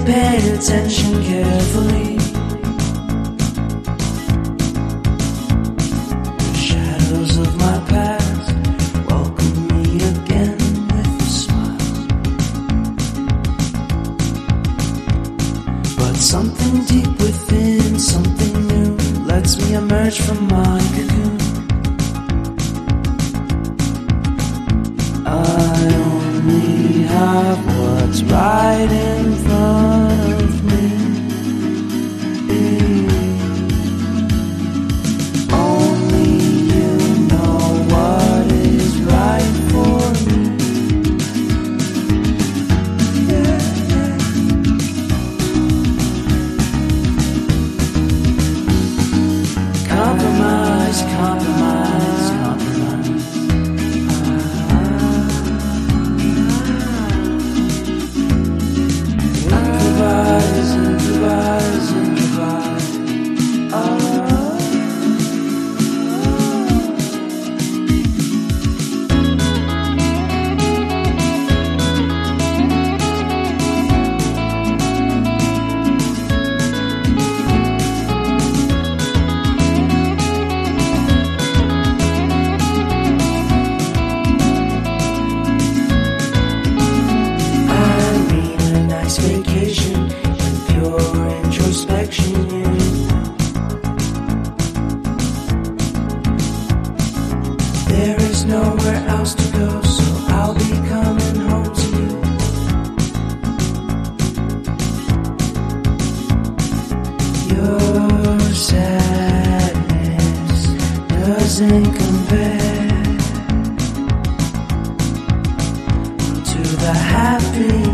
paid attention carefully. The shadows of my past welcome me again with a smile. But something deep within, something new, lets me emerge from my cocoon. I only have what's right in front of me. Only you know what is right for me. Yeah, yeah. Compromise, compromise, compromise. Improvise, improvise, improvise. I mean a nice vacation and pure introspection. There is nowhere else to go, so I'll be coming home to you. Your sadness doesn't compare to the happiness